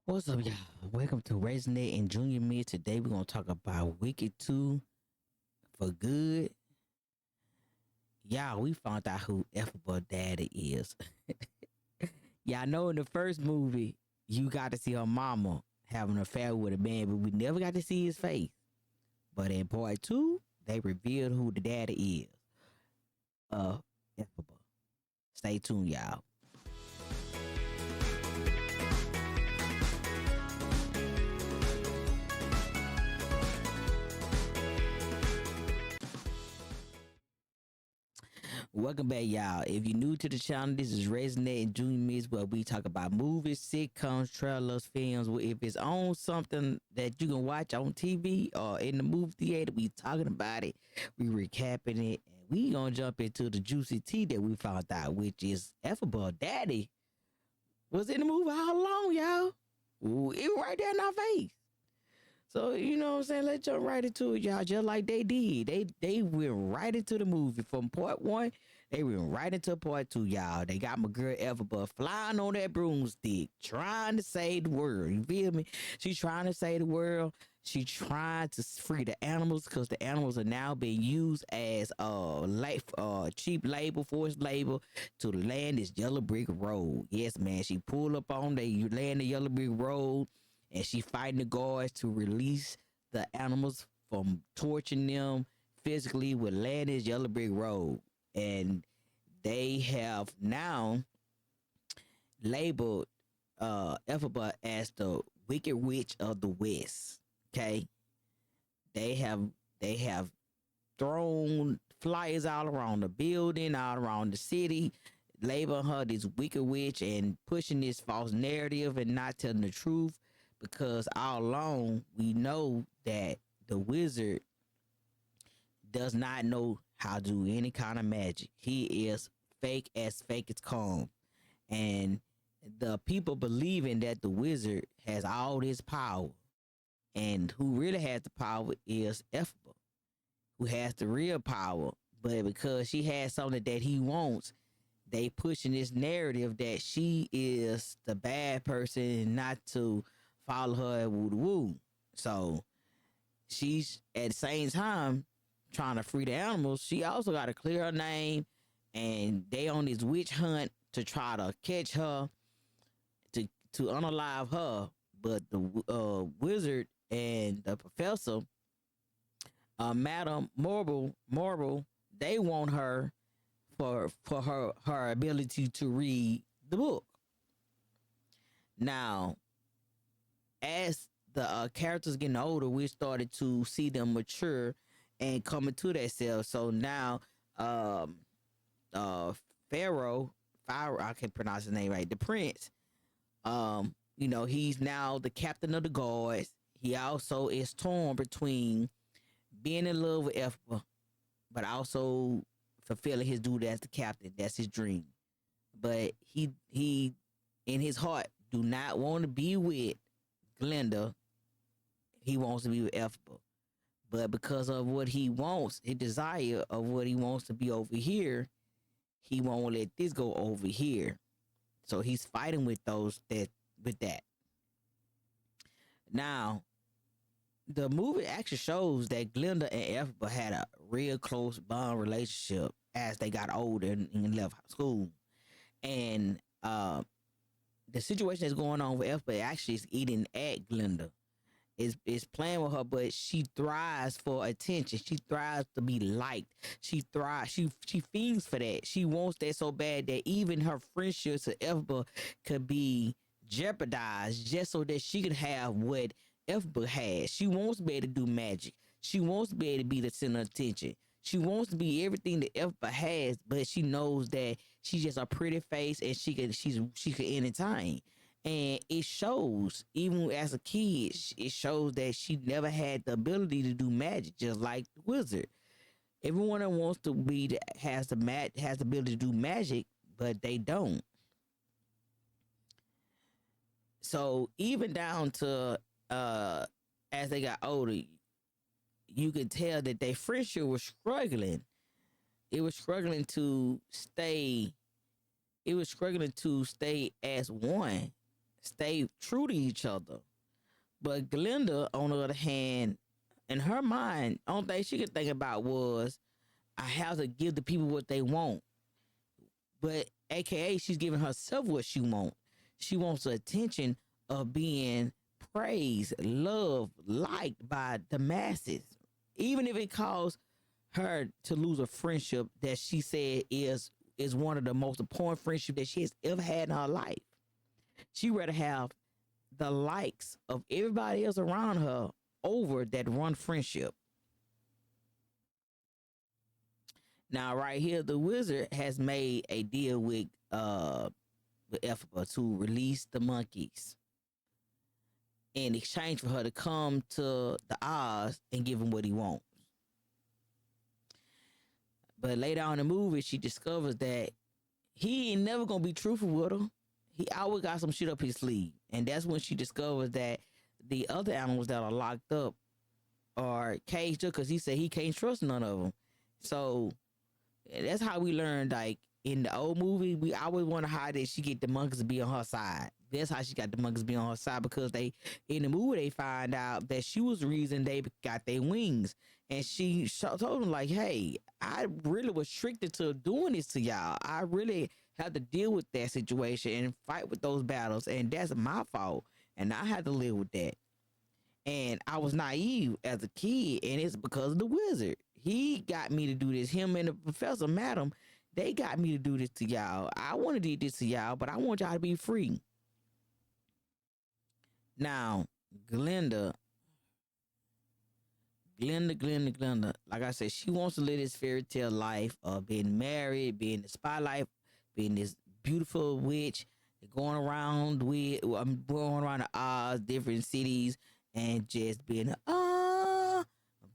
What's up, y'all? Welcome to Raising It and Junior Mid. Today we're gonna talk about Wicked 2 for good. Y'all, we found out who Effable Daddy is. Y'all know in the first movie, you got to see her mama having an affair with a man, but we never got to see his face. But in part two, they revealed who the daddy is. Effable. Stay tuned, y'all. Welcome back, y'all. If you're new to the channel, this is Raising It and Junior Miss, where we talk about movies, sitcoms, trailers, films. If it's on something that you can watch on TV or in the movie theater, we talking about it, we recapping it, and we gonna jump into the juicy tea that we found out, which is Effable Daddy was in the movie all along, y'all. Ooh, it was right there in our face. So you know what I'm saying? Let's jump right into it, y'all. Just like they did. They went right into the movie from part one. They went right into part two, y'all. They got my girl Everbud flying on that broomstick, trying to save the world. You feel me? She's trying to save the world. She trying to free the animals because the animals are now being used as cheap labor, forced labor to land this yellow brick road. Yes, man. She pulled up on they land the yellow brick road and she fighting the guards to release the animals from torturing them physically with Landis Yellow Brick Road. And they have now labeled Elphaba as the Wicked Witch of the West. Okay. They have they have thrown flyers all around the building, all around the city, labeling her this wicked witch and pushing this false narrative and not telling the truth because all along we know that the wizard does not know how to do any kind of magic. He is fake as come. And the people believing that the wizard has all this power and who really has the power is Elphaba, who has the real power. But because she has something that he wants, they pushing this narrative that she is the bad person and not to follow her at woo woo. So she's at the same time trying to free the animals. She also got to clear her name, and they on this witch hunt to try to catch her to unalive her. But the wizard and the professor, Madame Marble, they want her for her ability to read the book. Now, as the characters getting older, we started to see them mature and come into that self. So now, um, uh, Pharaoh, I can't pronounce his name right, the prince. He's now the captain of the guards. He also is torn between being in love with Elphaba, but also fulfilling his duty as the captain. That's his dream. But he in his heart do not want to be with Glenda. He wants to be with Elphaba. But because of what he wants, his desire of what he wants to be over here, he won't let this go over here. So he's fighting with that. Now, the movie actually shows that Glenda and Elphaba had a real close bond relationship as they got older and left school. And the situation that's going on with Elphaba actually is eating at Glenda. Is playing with her, but she thrives for attention. She thrives to be liked. She thrives. She fiends for that. She wants that so bad that even her friendship to Elphaba could be jeopardized just so that she could have what Elphaba has. She wants to be able to do magic. She wants to be able to be the center of attention. She wants to be everything that Elphaba has, but she knows that she's just a pretty face and she can entertain. And it shows, even as a kid, it shows that she never had the ability to do magic, just like the wizard. Everyone that wants to be has the ability to do magic, but they don't. So even down to as they got older, you could tell that their friendship was struggling. It was struggling to stay. It was struggling to stay as one. stay true to each other. But Glinda, on the other hand, in her mind, only thing she could think about was, I have to give the people what they want. But AKA, she's giving herself what she wants. She wants the attention of being praised, loved, liked by the masses. Even if it caused her to lose a friendship that she said is one of the most important friendships that she has ever had in her life. She rather have the likes of everybody else around her over that one friendship. Now, right here, the wizard has made a deal with Elphaba to release the monkeys in exchange for her to come to the Oz and give him what he wants. But later on in the movie, she discovers that he ain't never gonna be truthful with her. He always got some shit up his sleeve. And that's when she discovers that the other animals that are locked up are caged up because he said he can't trust none of them. So that's how we learned, like, in the old movie, we always wonder how did she get the monkeys to be on her side. That's how she got the monkeys to be on her side, because they, in the movie, they find out that she was the reason they got their wings. And she told them, like, hey, I really was restricted to doing this to y'all. I really have to deal with that situation and fight with those battles. And that's my fault. And I had to live with that. And I was naive as a kid, and it's because of the wizard. He got me to do this. Him and the professor, madam, they got me to do this to y'all. I want to do this to y'all, but I want y'all to be free. Now, Glinda, like I said, she wants to live this fairy tale life of being married, being the spotlight, being this beautiful witch, going around the Oz, different cities, and just being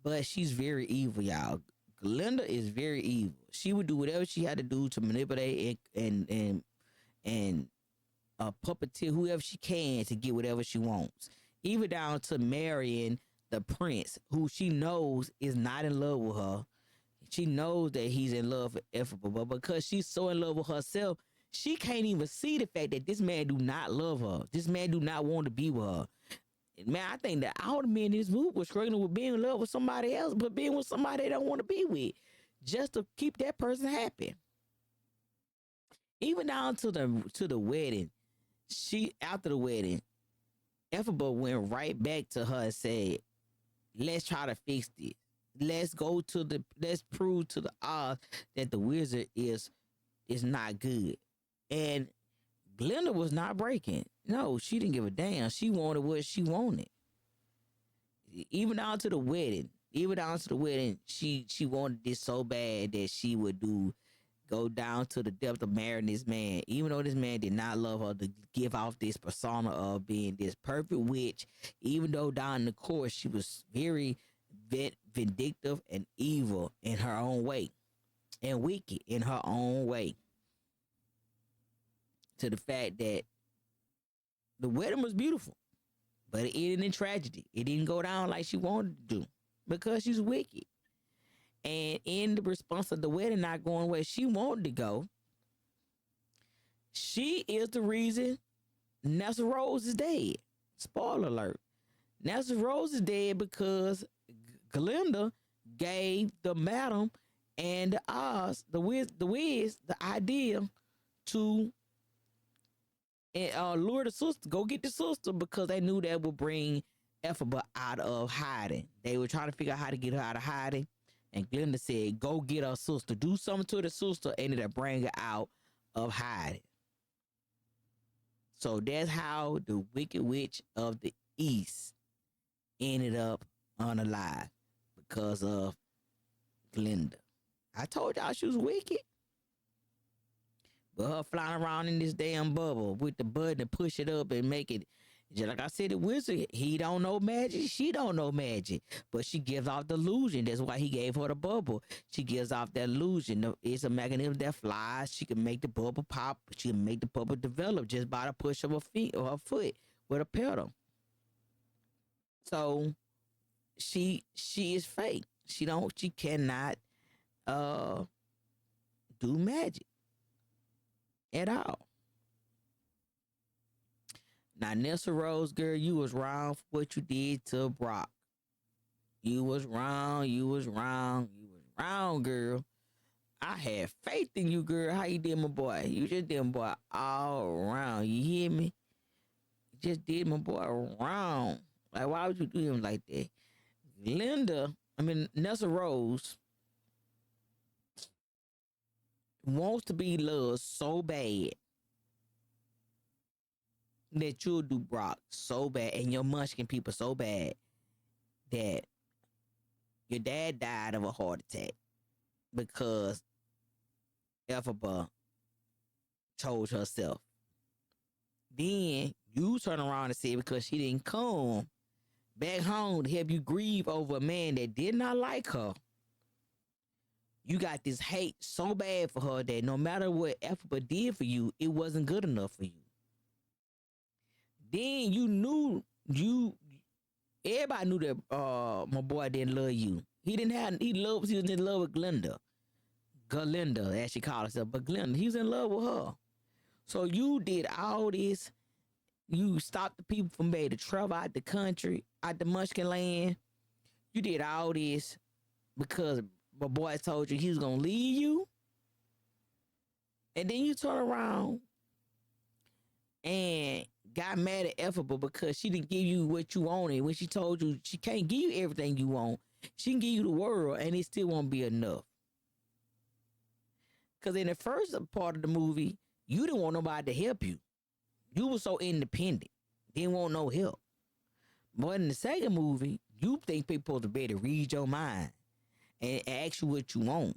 but she's very evil, y'all. Glinda is very evil. She would do whatever she had to do to manipulate and puppeteer whoever she can to get whatever she wants, even down to marrying the prince, who she knows is not in love with her. She knows that he's in love with Elphaba, but because she's so in love with herself, she can't even see the fact that this man do not love her. This man do not want to be with her. Man, I think that all the men in this movie were struggling with being in love with somebody else, but being with somebody they don't want to be with, just to keep that person happy. Even down to the wedding, after the wedding, Elphaba went right back to her and said, "Let's try to fix this. Let's prove to the Oz that the wizard is not good." And Glinda was not breaking. No, she didn't give a damn. She wanted what she wanted. Even down to the wedding. She wanted this so bad that she would go down to the depth of marrying this man, even though this man did not love her, to give off this persona of being this perfect witch. Even though down in the course she was very vindictive and evil in her own way, and wicked in her own way. To the fact that the wedding was beautiful, but it ended in tragedy. It didn't go down like she wanted to do because she's wicked. And in the response of the wedding not going where she wanted to go, she is the reason Nestor Rose is dead. Spoiler alert. Nestor Rose is dead because Glinda gave the madam and the Oz, the Wiz, the idea to lure the sister, go get the sister, because they knew that would bring Elphaba out of hiding. They were trying to figure out how to get her out of hiding. And Glinda said, go get her sister. Do something to the sister, and it'll bring her out of hiding. So that's how the Wicked Witch of the East ended up unalive, because of Glinda. I told y'all she was wicked. But her flying around in this damn bubble with the button to push it up and make it, just like I said, the wizard, he don't know magic, she don't know magic, but she gives off the illusion. That's why he gave her the bubble. She gives off that illusion. It's a mechanism that flies. She can make the bubble pop. She can make the bubble develop just by the push of her feet or her foot with a pedal. So she is fake. She cannot do magic at all. Now, Nessa Rose, girl, you was wrong for what you did to Brock. You was wrong. You was wrong. You was wrong, girl. I had faith in you, girl. How you did, my boy? You just did my boy all around. You hear me? You just did my boy wrong. Like, why would you do him like that? Nessa Rose wants to be loved so bad that you'll do Brock so bad and your Munchkin people so bad that your dad died of a heart attack because Elphaba chose herself. Then you turn around and say because she didn't come back home to help you grieve over a man that did not like her, you got this hate so bad for her that no matter what Elphaba did for you, it wasn't good enough for you. Then everybody knew that my boy didn't love you. He was in love with Glinda, as she called herself, but Glinda, he was in love with her. So you did all this. You stopped the people from being able to travel out the country, out the Munchkin land. You did all this because my boy told you he was gonna leave you. And then you turn around and got mad at Elphaba because she didn't give you what you wanted when she told you she can't give you everything you want. She can give you the world and it still won't be enough. Because in the first part of the movie, you didn't want nobody to help you. You were so independent. Didn't want no help. But in the second movie, you think people supposed to be able to read your mind and ask you what you want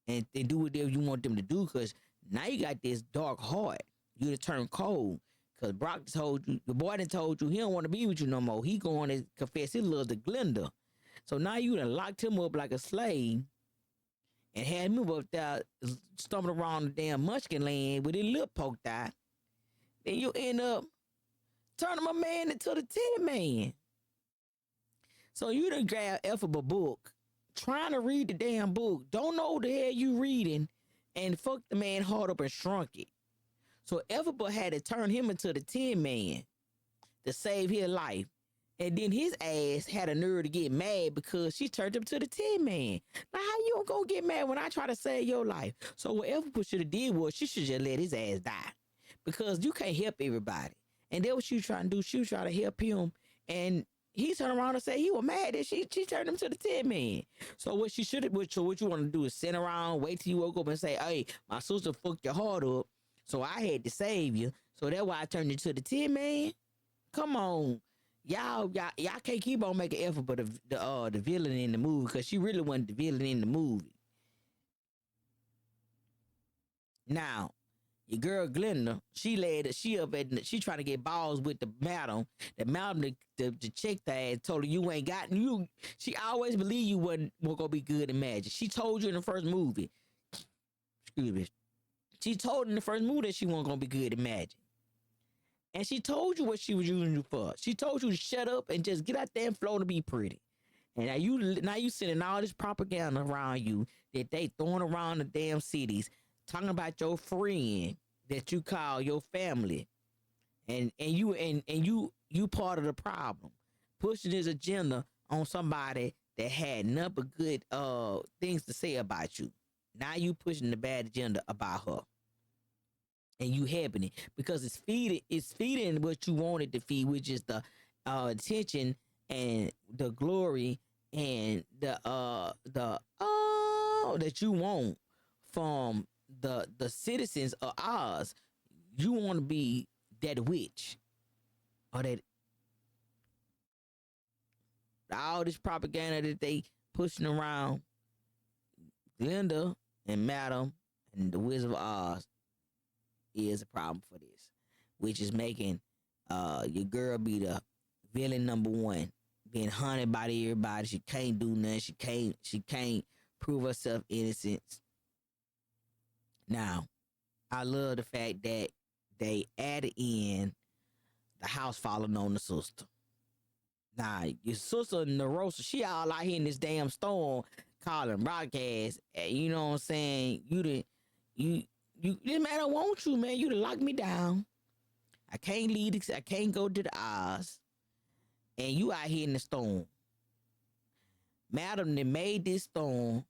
and do whatever you want them to do because now you got this dark heart. You to turn cold because Brock told you, the boy done told you he don't want to be with you no more. He going to confess his love to Glinda. So now you done locked him up like a slave and had him up there stumbling around the damn Munchkin land with his lip poked out. Then you end up turning my man into the Tin Man. So you done grab Elphaba book, trying to read the damn book, don't know what the hell you reading, and fuck the man hard up and shrunk it. So Elphaba had to turn him into the Tin Man to save his life. And then his ass had a nerve to get mad because she turned him to the Tin Man. Now, how you gonna get mad when I try to save your life? So what Elphaba should have did was she should just let his ass die. Because you can't help everybody. And that's what she was trying to do. She was trying to help him. And he turned around and said he was mad that she turned him to the Tin Man. So what she should have, so what you want to do is sit around, wait till you woke up and say, hey, my sister fucked your heart up. So I had to save you. So that's why I turned you to the Tin Man. Come on. Y'all can't keep on making effort but the villain in the movie because she really wasn't the villain in the movie. Now, your girl Glinda, she trying to get balls with the madam. The madam the check that ass told her you ain't gotten you. She always believed you wasn't gonna be good at magic. She told you in the first movie. Excuse me. She told in the first movie that she wasn't gonna be good at magic. And she told you what she was using you for. She told you to shut up and just get out there and flow to be pretty. And now you sending all this propaganda around you that they throwing around the damn cities, talking about your friend that you call your family, and you part of the problem, pushing his agenda on somebody that had nothing but good things to say about you. Now you pushing the bad agenda about her. And you helping it because it's feeding what you wanted to feed, which is the attention and the glory and the that you want from the citizens of Oz. You want to be that witch or that all this propaganda that they pushing around. Glinda and Madam and the Wizard of Oz is a problem for this, which is making your girl be the villain number one, being hunted by everybody. She can't do nothing. She can't prove herself innocent. Now, I love the fact that they added in the house falling on the sister. Now, your sister Nerosa, she all out here in this damn storm calling broadcast. You know what I'm saying? You this man don't want you, man. You to lock me down. I can't leave. I can't go to the Oz, and you out here in the storm. Madam, they made this storm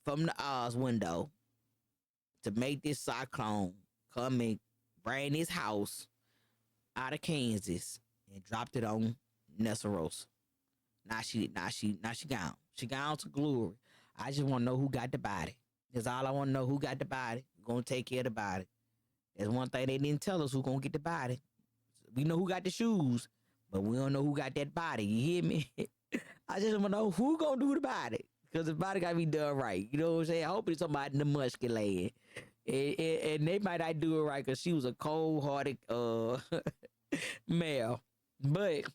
from the Oz window to make this cyclone come and bring this house out of Kansas and dropped it on Nessarosa. Now she gone. She gone to glory. I just want to know who got the body. That's all I want to know. Who got the body? Gonna take care of the body. That's one thing they didn't tell us, who gonna get the body. We know who got the shoes, but we don't know who got that body. You hear me? I just want to know who gonna do the body, because the body gotta be done right. You know what I'm saying? I hope it's somebody in the musket land. And they might not do it right because she was a cold-hearted male. But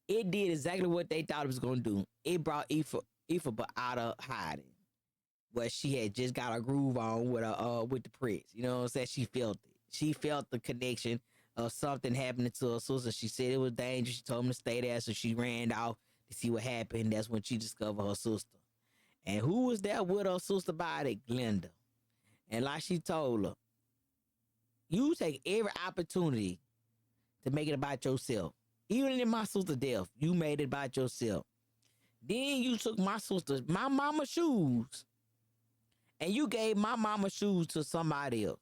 it did exactly what they thought it was gonna do. It brought Ifaba out of hiding, where she had just got a groove on with the prince. You know what I'm saying? She felt it. She felt the connection of something happening to her sister. She said it was dangerous. She told him to stay there, so she ran out to see what happened. That's when she discovered her sister. And who was there with her sister body? Glenda. And like she told her, you take every opportunity to make it about yourself. Even in my sister's death, you made it about yourself. Then you took my mama's shoes, and you gave my mama's shoes to somebody else.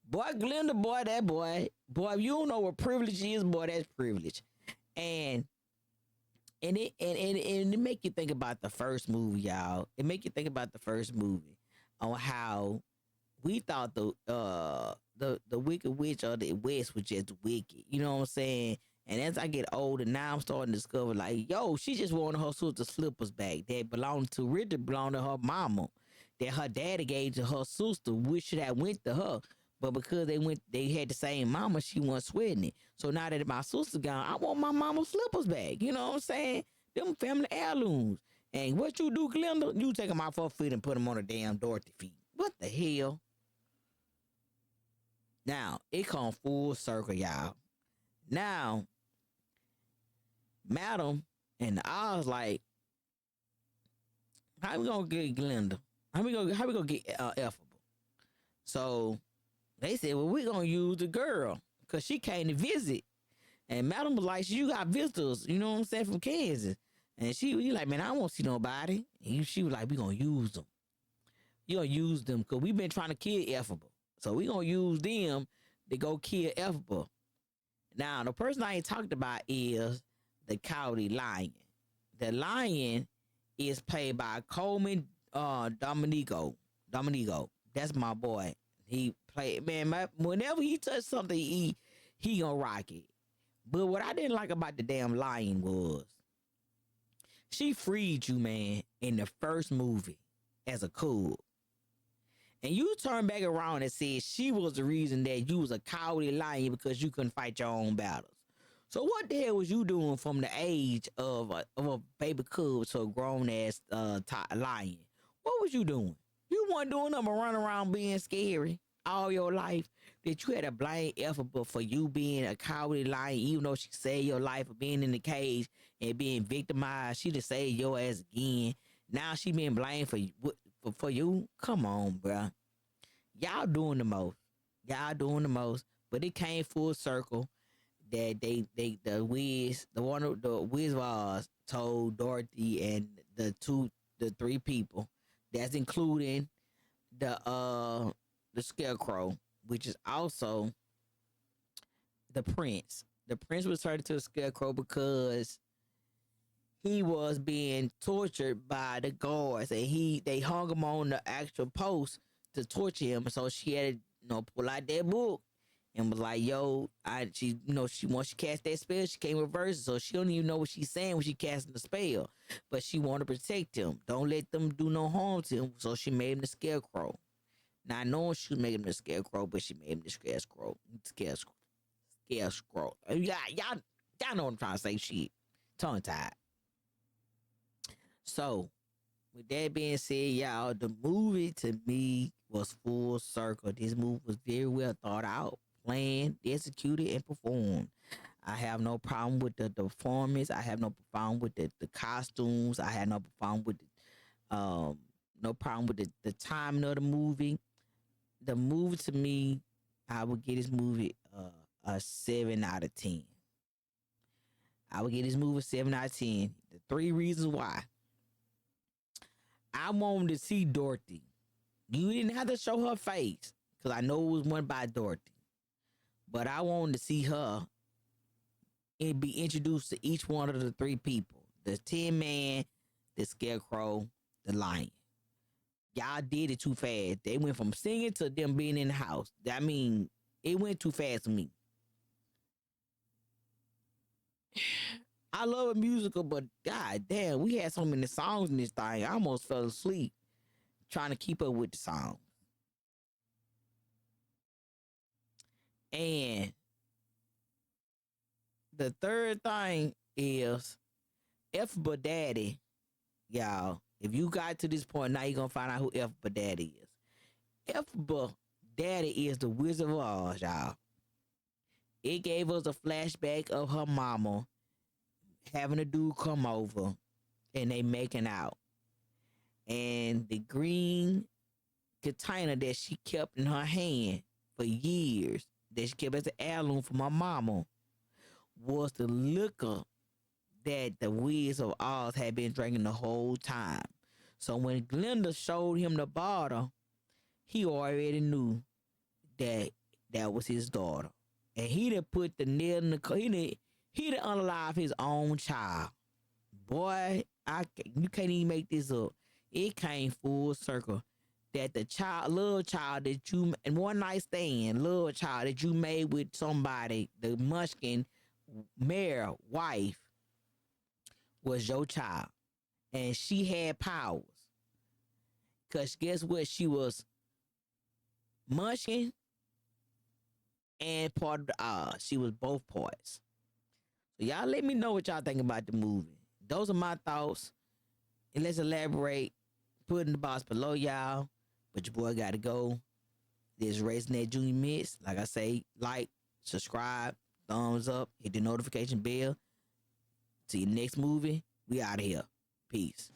Boy, Glenda, boy, that boy, if you don't know what privilege is, boy, that's privilege. And it make you think about the first movie, y'all. It make you think about the first movie on how we thought the Wicked Witch of the West was just wicked. You know what I'm saying? And as I get older, now I'm starting to discover, like, yo, she just wanted her sister's slippers back that belonged to Richard, belonged to her mama, that her daddy gave to her sister, which should have went to her. But because they had the same mama, she wasn't sweating it. So now that my sister gone, I want my mama's slippers back. You know what I'm saying? Them family heirlooms. And what you do, Glenda? You take them off her feet and put them on the damn Dorothy feet. What the hell? Now, it come full circle, y'all. Now, Madam and I was like, how we gonna get Glenda? How we gonna get Effable? So they said, well, we're gonna use the girl because she came to visit. And Madam was like, you got visitors, you know what I'm saying, from Kansas. And he like, man, I don't want to see nobody. And she was like, we gonna use them. You gonna use them because we've been trying to kill Effable. So we gonna use them to go kill Effable. Now, the person I ain't talked about is the Cowardly Lion. The lion is played by Coleman Dominico. That's my boy. He played, man, whenever he touched something, he gonna rock it. But what I didn't like about the damn lion was she freed you, man, in the first movie as a cub. And you turn back around and said she was the reason that you was a cowardly lion because you couldn't fight your own battles. So what the hell was you doing from the age of a baby cub to a grown ass lion? What was you doing? You weren't doing nothing but running around being scary all your life. That you had to blame Effable for you being a cowardly lion, even though she saved your life for being in the cage and being victimized. She just saved your ass again. Now she being blamed for you. Come on, bro. Y'all doing the most. But it came full circle that the Wiz was told Dorothy and the three people, that's including the Scarecrow, which is also the prince. The prince was turned to a Scarecrow because he was being tortured by the guards, and they hung him on the actual post to torture him. So she had to, pull out that book and was like, yo, she once she cast that spell, she can't reverse it. So she don't even know what she's saying when she casting the spell. But she wanted to protect him. Don't let them do no harm to him. So she made him the Scarecrow. Not knowing she was making him the Scarecrow, but she made him the Scarecrow. Scarecrow. Y'all know what I'm trying to say. Shit. Tongue tied. So, with that being said, y'all, the movie to me was full circle. This movie was very well thought out, planned, executed, and performed. I have no problem with the performance. I have no problem with the costumes. I had no problem with the timing of the movie. The movie to me, I would give this movie a 7 out of 10. I would give this movie a 7 out of 10. The three reasons why. I wanted to see Dorothy. You didn't have to show her face because I know it was one by Dorothy. But I wanted to see her and be introduced to each one of the three people. The Tin Man, the Scarecrow, the Lion. Y'all did it too fast. They went from singing to them being in the house. I mean, it went too fast for me. I love a musical, but god damn, we had so many songs in this thing. I almost fell asleep trying to keep up with the song. And the third thing is Elphaba Daddy, y'all. If you got to this point, now you're gonna find out who Elphaba Daddy is. Elphaba Daddy is the Wizard of Oz, y'all. It gave us a flashback of her mama having a dude come over and they making out. And the green container that she kept in her hand for years, that she kept as an heirloom for my mama, was the liquor that the Wizard of Oz had been drinking the whole time. So when Glinda showed him the bottle, he already knew that that was his daughter. And he done put the nail in the he done unalive his own child. Boy, you can't even make this up. It came full circle that the little child that you, and one night stand, little child that you made with somebody, the Munchkin mayor wife, was your child. And she had powers. Because guess what? She was Munchkin and part of the Oz. She was both parts. So y'all let me know what y'all think about the movie. Those are my thoughts. And let's elaborate. Put in the box below, y'all. But your boy got to go. This RacinNet Junior Mix. Like I say, like, subscribe, thumbs up, hit the notification bell. See you next movie. We out of here. Peace.